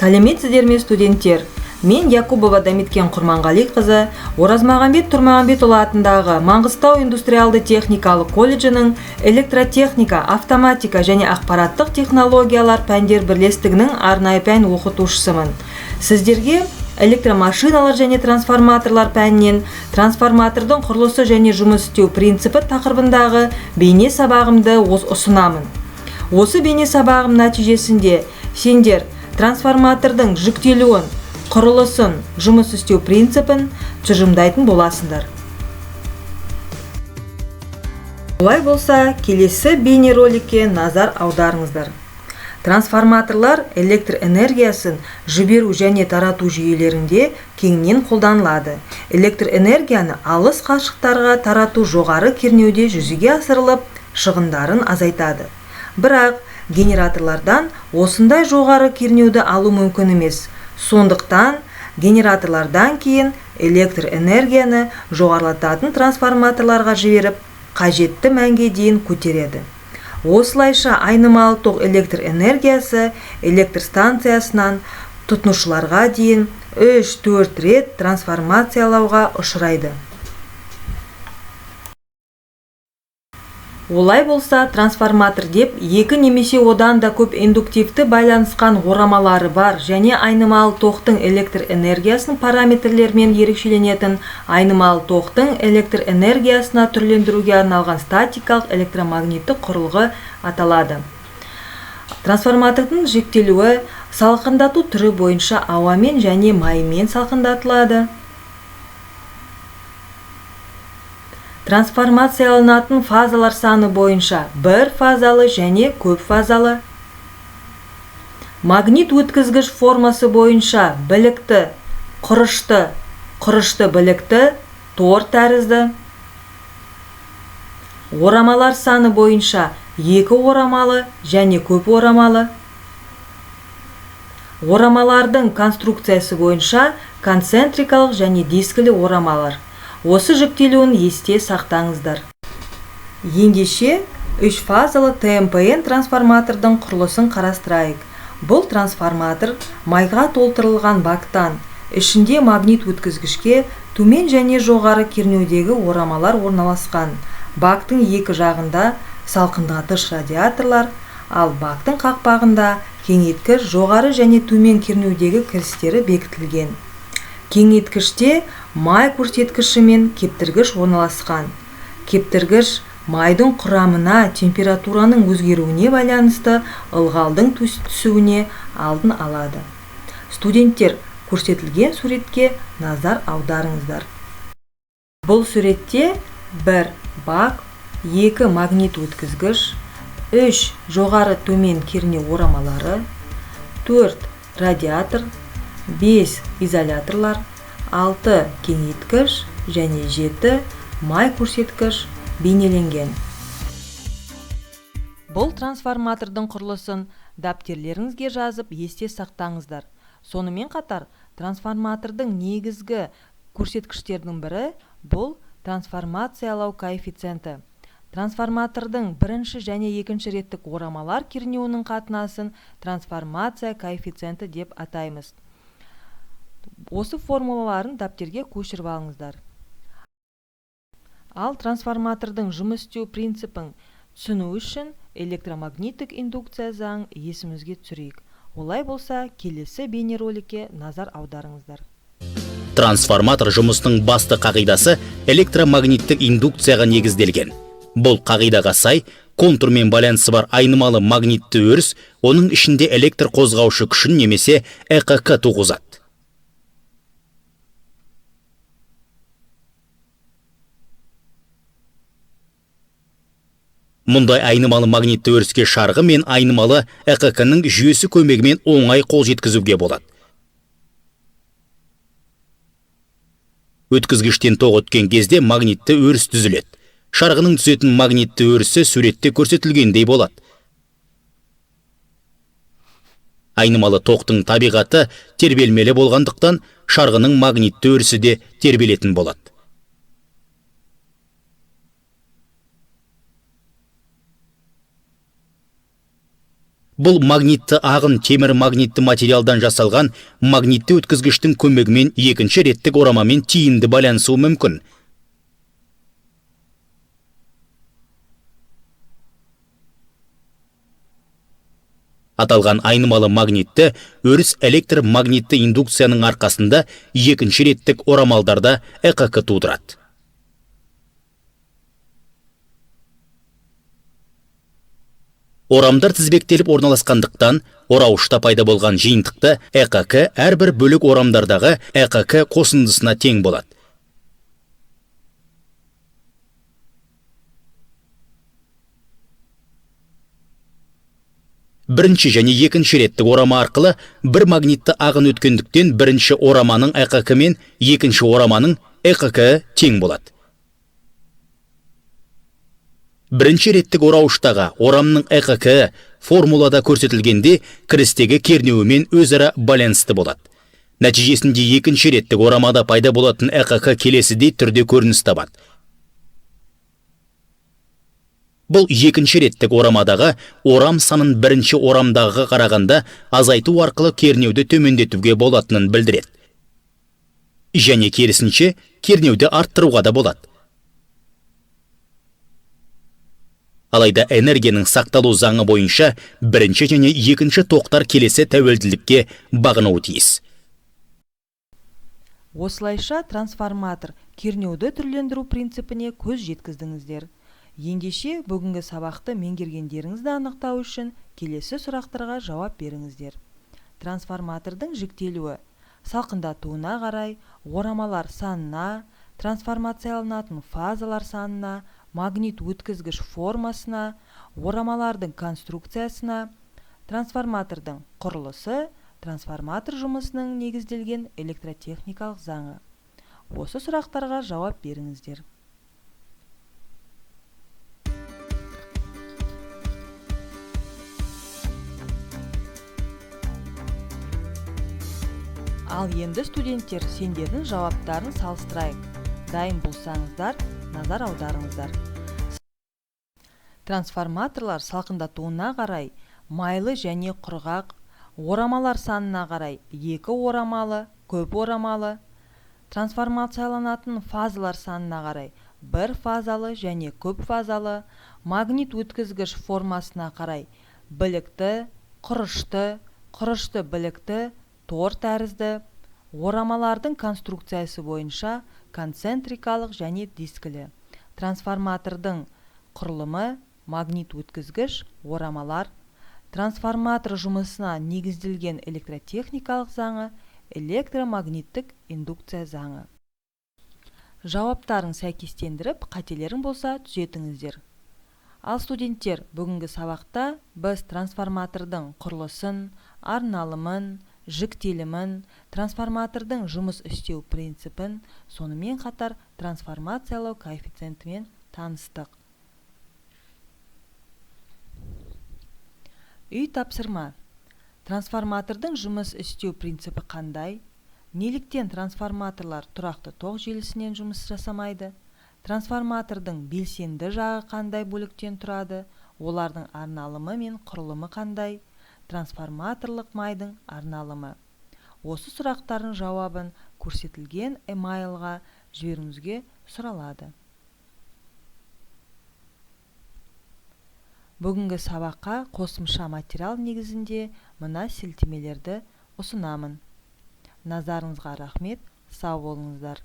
Сәлеметсіздер ме, студенттер? Мен Якубова Дамиткен Құрманғали қызы, Оразмағамбет Тұрмағамбетұлы атындағы Маңғыстау индустриалды техникалық колледжінің электротехника, автоматика және ақпараттық технологиялар пәндер бірлестігінің арнайы пән оқытушысымын. Сіздерге электромашиналар және трансформаторлар пәнінен трансформатордың құрылысы және жұмыс істеу принципі тақырыбындағы бейне сабағымды ұсынамын. Осы бейне сабағым нәтижесінде сендер трансформатордың жүктелуін, құрылысын, жұмыс істеу принципін тұжырымдайтын боласыңдар. Олай болса, келесі бейнероликке назар аударыңыздар. Трансформаторлар электр энергиясын жіберу және тарату жүйелерінде кеңінен қолданылады. Электр энергияны алыс қашықтарға тарату жоғары кернеуде жүзеге асырылып, шығындарын азайтады. Бірақ генераторлардан осындай жоғары кернеуді алу мүмкін емес. Сондықтан генераторлардан кейін электр энергияны жоғарылататын трансформаторларға жіберіп, қажетті мәнге дейін көтереді. Осылайша айнымалы тоқ электр энергиясы электр станциясынан тұтынушыларға дейін 3-4 рет трансформациялауға ұшырайды. Олай болса, трансформатор деп екі немесе одан да көп индуктивті байланысқан орамалары бар және айнымалы тоқтың электр энергиясының параметрлерімен ерекшеленетін айнымалы тоқтың электр энергиясына түрлендіруге арналған статикалық электромагниттік құрылғы аталады. Трансформатордың жіктелуі салқындату түрі бойынша ауамен және маймен салқындатылады. Трансформацияланатын фазалар саны бойынша бір фазалы және көп фазалы. Магнит өткізгіш формасы бойынша білікті, құрышты білікті, тор тәрізді. Орамалар саны бойынша екі орамалы және көп орамалы. Орамалардың конструкциясы бойынша концентрикалық және дискілі орамалар. Осы жүктелуін есте сақтаңыздар. Ендеше 3 фазалы ТМПН трансформатордың құрылысын қарастырайық. Бұл трансформатор майға толтырылған бактан, ішінде магнит өткізгішке төмен және жоғары кернеудегі орамалар орналасқан. Бактың екі жағында салқындатқыш радиаторлар, ал бактың қақпағында кеңейткіш жоғары және төмен кернеудегі кірістері бекітілген. Кеңейткіште май көрсеткіші мен кептіргіш орналасқан. Кептіргіш майдың құрамына температураның өзгеруіне байланысты ылғалдың түсуіне алдын алады. Студенттер, көрсетілген суретке назар аударыңыздар. Бұл суретте 1 бак, 2 магнит өткізгіш, 3 жоғары төмен кернеу орамалары, 4 радиатор, 5 изоляторлар, 6 кеңейткіш және 7 май көрсеткіш бейнеленген. Бұл трансформатордың құрылысын даптерлеріңізге жазып есте сақтаңыздар. Сонымен қатар трансформатордың негізгі көрсеткіштердің бірі бұл трансформациялау коэффициенті. Трансформатордың бірінші және екінші реттік орамалар кернеуінің қатынасын трансформация коэффициенті деп атаймыз. Осы формулаларын даптерге көшіріп алыңыздар. Ал трансформатордың жұмыс істеу принципін түсіну үшін электромагниттік индукция заң есімізге түсірейік. Олай болса, келесі бейнероликке назар аударыңыздар. Трансформатор жұмысының басты қағидасы электромагниттік индукцияға негізделген. Бұл қағидаға сай, контурмен байланысы бар айнымалы магнитті өріс, оның ішінде электр қозғаушы күшін немесе ЭКК туғызады. Мұндай айнымалы магнитті өріске шарғы мен айнымалы ЭКК-ның жүйесі көмегімен оңай қол жеткізуге болады. Өткізгіштен тоқ өткен кезде магнитті өріс түзіледі. Шарғының түсетін магнитті өрісі суретте көрсетілгендей болады. Айнымалы тоқтың табиғаты тербелмелі болғандықтан шарғының магнитті өрісі де тербелетін болады. Бұл магнитті ағын темір магнитті материалдан жасалған магнитті өткізгіштің көмегімен екінші реттік орамамен тиімді байланысуы мүмкін. Аталған айнымалы магнитті өріс электромагнитті индукцияның арқасында екінші реттік орамалдарда ЭКК тудырады. Орамдар тізбектеліп орналасқандықтан, орауышта пайда болған жиынтықты ЭКК әрбір бөлік орамдардағы ЭКК қосындысына тең болады. Бірінші және екінші реттік орама арқылы бір магнитті ағын өткендіктен бірінші ораманың ЭКК мен екінші ораманың ЭКК тең болады. Бірінші реттік орауыштағы орамның ЭКК формулада көрсетілгенде кірістегі кернеуімен өзара байланысты болады. Нәтижесінде екінші реттік орамада пайда болатын ЭКК келесідей түрде көрініс табады. Бұл екінші реттік орамадағы орам санын бірінші орамдағыға қарағанда азайту арқылы кернеуді төмендетуге болатынын білдіреді. Және керісінше кернеуді арттыруға да болады. Алайда энергияның сақталу заңы бойынша бірінші және екінші тоқтар келесі тәуелділікке бағынуы тиіс. Осылайша трансформатор кернеуді түрлендіру принципіне көз жеткіздіңіздер. Ендеше бүгінгі сабақты меңгергендеріңізді анықтау үшін келесі сұрақтарға жауап беріңіздер. Трансформатордың жіктелуі салқындатуына қарай орамалар санына, трансформацияланатын фазалар санына, магнит өткізгіш формасына, орамалардың конструкциясына, трансформатордың құрылысы, трансформатор жұмысының негізделген электротехникалық заңы. Осы сұрақтарға жауап беріңіздер. Ал енді студенттер, сендердің жауаптарын салыстырайық. Дайын болсаңыздар, назар аударыңыздар. Трансформаторлар салқындатуына қарай майлы және құрғақ, орамалар санына қарай екі орамалы, көп орамалы, трансформацияланатын фазалар санына қарай бір фазалы және көп фазалы, магнит өткізгіш формасына қарай білікті, құрышты білікті, тор тәрізді, орамалардың конструкциясы бойынша концентрикалық және дискілі. Трансформатордың құрылымы, магнит өткізгіш, орамалар, трансформатор жұмысына негізделген электротехникалық заңы, электромагниттік индукция заңы. Жауаптарын сәйкестендіріп, қателерің болса түзетіңіздер. Ал студенттер, бүгінгі сабақта біз трансформатордың құрылысын, арналымын, жіктелімін, трансформатордың жұмыс істеу принципін, сонымен қатар трансформациялау коэффициентімен таныстық. Үй тапсырма. Трансформатордың жұмыс істеу принципі қандай? Неліктен трансформаторлар тұрақты тоқ желісінен жұмыс жасамайды? Трансформатордың белсенді жағы қандай бөліктен тұрады? Олардың арналымы мен құрылымы қандай? Трансформаторлық майдың арналымы. Осы сұрақтардың жауабын көрсетілген емайлға жіберуіңізге сұралады. Бүгінгі сабаққа қосымша материал негізінде мына сілтемелерді ұсынамын. Назарыңызға рахмет, сау болыңыздар.